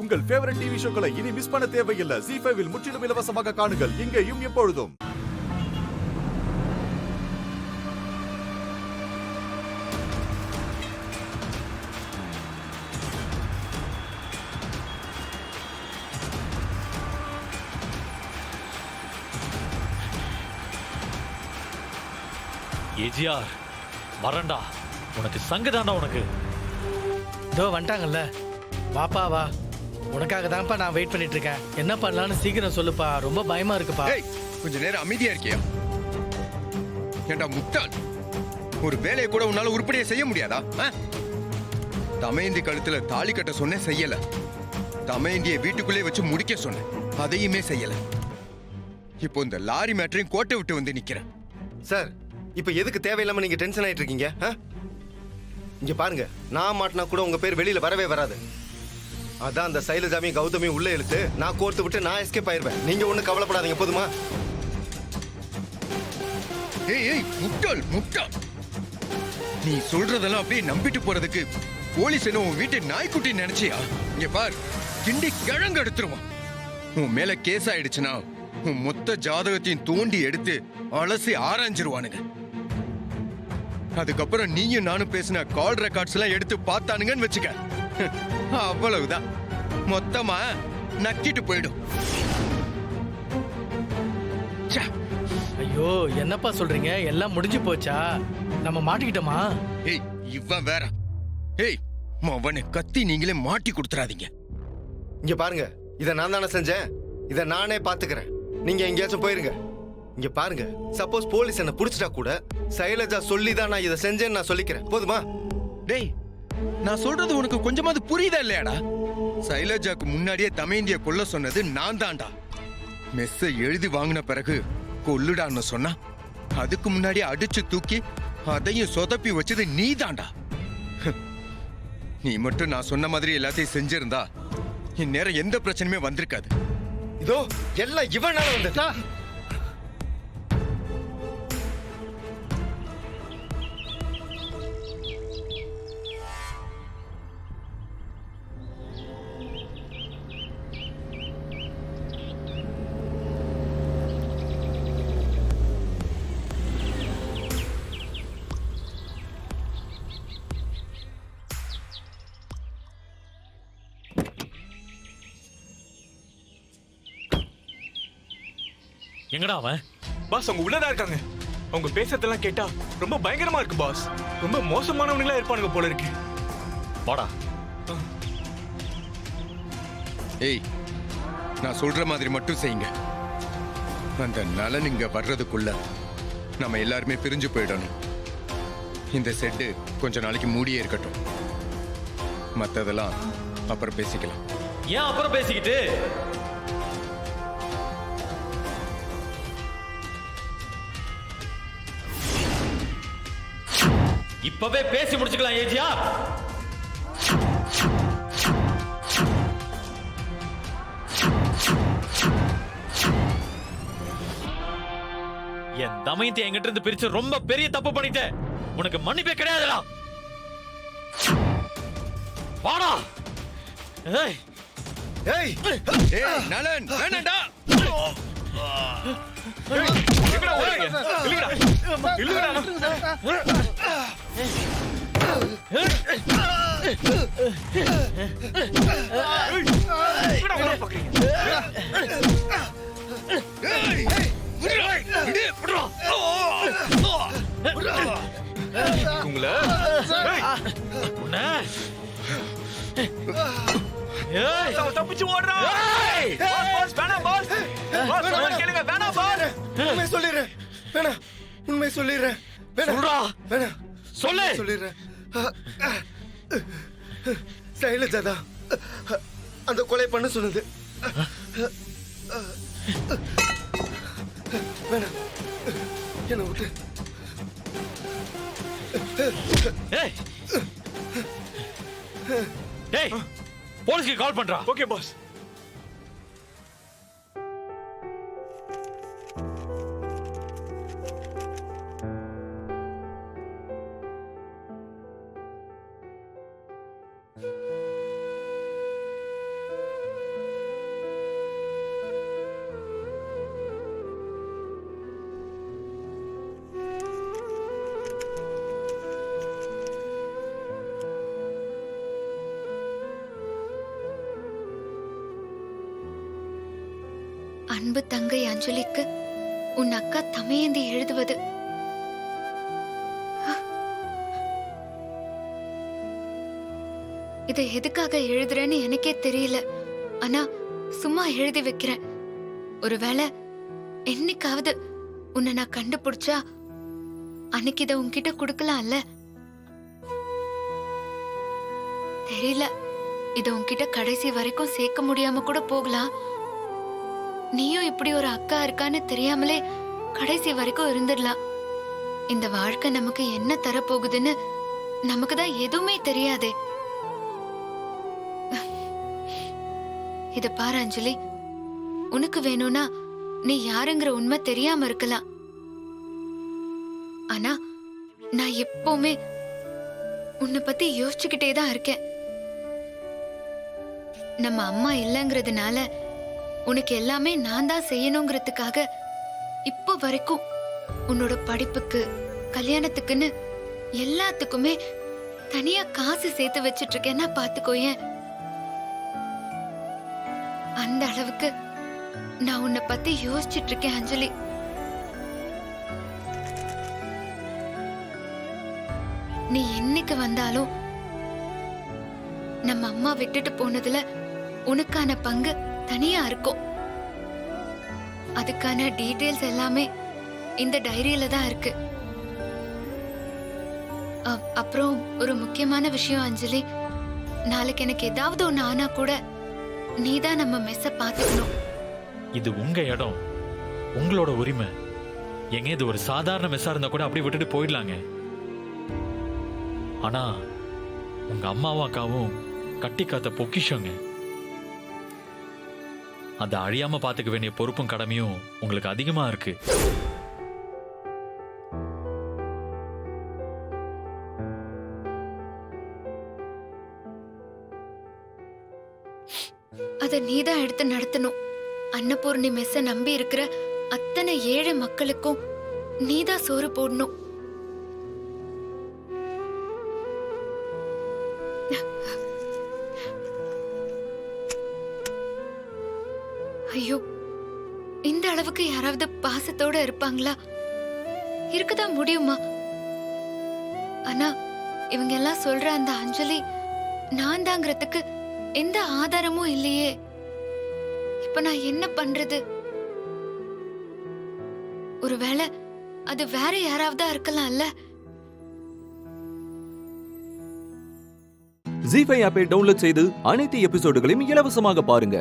உங்கள் favourite TV ஷோக்களை இனி miss பண்ண தேவையில்லை. ZEE5 இல் முற்றிலும் இலவசமாக காணுங்கள், இங்கேயும் எப்பொழுதும். ஏஜிஆர் வரண்டா, உனக்கு சங்குதாண்டா. உனக்கு இதோ வந்துட்டாங்கல்ல, வாப்பா வா. உனக்காக தான்ப்பா நான் வெயிட் பண்ணிட்டு இருக்கேன். என்ன பண்ணலான்னு சீக்கிரம் சொல்லுப்பா, ரொம்ப பயமா இருக்குப்பா. கொஞ்ச நேரம் அமைதியா இருக்கியா? ஏண்டா முட்டாள், ஒரு வேலையை கூட உன்னால உருப்படியா செய்ய முடியாதா? தமையந்தி கழுத்துல தாலி கட்ட சொன்னேன், செய்யல. தமையந்தியை வீட்டுக்குள்ளே வச்சு முடிக்க சொன்னேன், அதையுமே செய்யல. இப்போ இந்த லாரி மேட்டரையும் கோட்டை விட்டு வந்து நிக்கிறேன். சார், இப்ப எதுக்கு தேவையில்லாம நீங்க டென்ஷன் ஆயிட்டு இருக்கீங்க? இங்க பாருங்க, நான் மாட்டினா கூட உங்க பேர் வெளியில வரவே வராது. அதான் அந்த சைலஜாவையும் கௌதமியும் உள்ள இழுத்து நான் கோர்த்து விட்டு நான் எஸ்கேப் ஆயிருவேன். நீங்க ஒண்ணும் கவலைப்படாதீங்க, போதுமா? ஏய் முட்டாள் முட்டாள், நீ சொல்றதெல்லாம் அப்படியே நம்பிட்டு போறதுக்கு போலீஸ் என்ன உன் வீட்டு நாய்க்குட்டி நினைச்சியா? இங்க பார், கிண்டி கிழங்கு எடுத்துருவான். உன் மேல கேஸ் ஆயிடுச்சுன்னா உன் மொத்த ஜாதகத்தையும் தோண்டி எடுத்து அலசி ஆராய்ஞ்சிருவானுங்க. அதுக்கப்புறம் நீயும் நானும் பேசின கால் ரெக்கார்ட்ஸ் எல்லாம் எடுத்து பார்த்தானுங்கன்னு வச்சுக்க, அவ்வளவுதான், மொத்தமா நக்கிட்டு போயிடும். ஐயோ, என்னப்பா சொல்றீங்க? எல்லாம் முடிஞ்சு போச்சா? நம்ம மாட்டிக்கிட்டோமா? ஏய் இவன் வேற. ஏய் அவனை கத்தி நீங்களே மாட்டி கொடுத்துறாதீங்க. இங்க பாருங்க, இத நான் தானே செஞ்சேன், இத நானே பாத்துக்கிறேன். நீங்க எங்கேயாச்சும் போயிருங்க. இங்க பாருங்க, சப்போஸ் போலீஸ் என்ன புடிச்சிட்டா கூட சைலஜா சொல்லிதான் நான் இதை செஞ்சேன்னு நான் சொல்லிக்கிறேன், போதுமா? டேய், நான் சொல்றது உனக்கு கொஞ்சமாவது புரியுதா இல்லையாடா? சைலஜாக்கு முன்னாடியே தமையந்திய கொல்ல சொன்னது நான் தான்டா. மெஸ்ஸ எழுதி வாங்கின பிறகு கொல்லுடான்னு சொன்னா, அதுக்கு முன்னாடியே அடிச்சு தூக்கி அதையும் சொதப்பி வச்சது நீ தான்டா. நீ மட்டும் நான் சொன்ன மாதிரி எல்லாத்தையும் செஞ்சிருந்தா இந்நேரம் எந்த பிரச்சனையுமே வந்திருக்காது. இதோ எல்லாம் இவனால வந்துட்டா. எங்கடா அவன்? பாஸ், அவங்க உள்ளதா இருக்காங்க. அவங்க பேசுறதெல்லாம் கேட்டா ரொம்ப பயங்கரமா இருக்கு பாஸ். ரொம்ப மோசமானவங்களா இருப்பானுங்க போல இருக்கு. வாடா. ஏய், நான் சொல்ற மாதிரி மட்டும் செய்யுங்க. அந்த நலன் இங்க வர்றதுக்குள்ள நம்ம எல்லாருமே பிரிஞ்சு போயிடணும். இந்த செட்டு கொஞ்ச நாளைக்கு மூடியே இருக்கட்டும். மத்ததெல்லாம் அப்புறம் பேசிக்கலாம். ஏன் அப்புறம் பேசிக்கிட்டு? இப்பவே பேசி முடிச்சுக்கலாம் ஏஜிஆர். என் தமையத்தை என்கிட்ட இருந்து பிரிச்சு ரொம்ப பெரிய தப்பு பண்ணிட்டேன். உனக்கு மன்னிப்பே கிடையாதுடா. வாடா. ஏய் ஏய் ஏய் நலன், வேணாம்டா. எங்கடா ஓடுறீங்க? இல்லடா. தப்பிச்சு ஓடுறா. வேணாம் பாஸ், கேளுங்க, வேணாம் பாஸ். உண்மை சொல்லிடுறேன், வேணாம், உண்மை சொல்லிடுறேன், வேணாம் சொல்லு. சொல்லிடுறேன். சைலஜா தான் அந்த கொலை பண்ண சொன்னது. வேணாம், என்ன விட்டு. போலீஸ்க்கு கால் பண்றா. Okay boss. அன்பு தங்கை அஞ்சலிக்கு உன் அக்கா தமையந்தி எழுதுவது. இதை எதுக்காக எழுதுறேன்னு எனக்கே தெரியல. ஆனா சும்மா எழுதி வைக்கிறேன். ஒருவேளை என்னைக்காவது உன்னை நான் கண்டுபிடிச்சா அன்னைக்கு இதை உன்கிட்ட கொடுக்கலாம்ல. தெரியல, இதை உன்கிட்ட கடைசி வரைக்கும் சேர்க்க முடியாம கூட போகலாம். நீயும் இப்படி ஒரு அக்கா இருக்கான்னு தெரியாமலே கடைசி வரைக்கும் இருந்துடலாம். இந்த வாழ்க்கை நமக்கு என்ன தரப்போகுதுன்னு நமக்கு தான் எதுவுமே தெரியாதே. இத பாரு அஞ்சலி, உனக்கு வேணும்னா நீ யாருங்கிற உண்மை தெரியாம இருக்கலாம். ஆனா நான் எப்பவுமே உன்னை பத்தி யோசிச்சுக்கிட்டே தான் இருக்கேன். நம்ம அம்மா இல்லைங்கிறதுனால உனக்கு எல்லாமே நான் தான் செய்யணுங்கிறதுக்காக இப்போ வரைக்கும் உன்னோட படிப்புக்கு கல்யாணத்துக்குன்னு எல்லாத்துக்குமே தனியா காசு சேர்த்து வச்சிட்டு இருக்கேன்னா பாத்துக்கோயேன். அந்த அளவுக்கு நான் உன்னை பத்தி யோசிச்சுட்டு இருக்கேன் அஞ்சலி. நீ என்னைக்கு வந்தாலும் நம்ம அம்மா விட்டுட்டு போனதுல உனக்கான பங்கு தனியா இருக்கும். அதுக்கான டீடைல்ஸ் எல்லாமே இந்த டைரியில தான் இருக்கு. அப்புறம் ஒரு முக்கியமான விஷயம் அஞ்சலி, நாளைக்கு எனக்கு ஏதாவது ஒண்ணு ஆனா கூட நீதான் நம்ம மெஸ்ஸ பாத்துக்கணும். இது உங்க இடம், உங்களோட உரிமை. எங்க இது ஒரு சாதாரண மெஸ்ஸா இருந்தா கூட அப்படி விட்டுட்டு போயிடலாங்க. ஆனா உங்க அம்மாவும் அக்காவும் கட்டி காத்த பொக்கிஷங்க. அதை அழியாம பாத்துக்க வேண்டிய பொறுப்பும் கடமையும் உங்களுக்கு அதிகமா இருக்கு. அத நீதான் எடுத்து நடத்தணும். அன்னபூர்ணி மெஸ்ஸ நம்பி இருக்கிற அத்தனை ஏழை மக்களுக்கும் நீதான் சோறு போடணும். ஐயோ, இந்த அளவுக்கு யாராவது பாசத்தோட இருப்பாங்களா? இருக்கதான் முடியுமா? ஆனா இவங்க எல்லாம் சொல்ற அந்த அஞ்சலி நான் தாங்கிறதுக்கு எந்த ஆதாரமும் இல்லையே. இப்ப நான் என்ன பண்றது? ஒருவேளை அது வேற யாராவதா இருக்கலாம்ல. ஜீ5 ஆப்பை டவுன்லோட் செய்து அனைத்து எபிசோடுகளையும் இலவசமாக பாருங்க.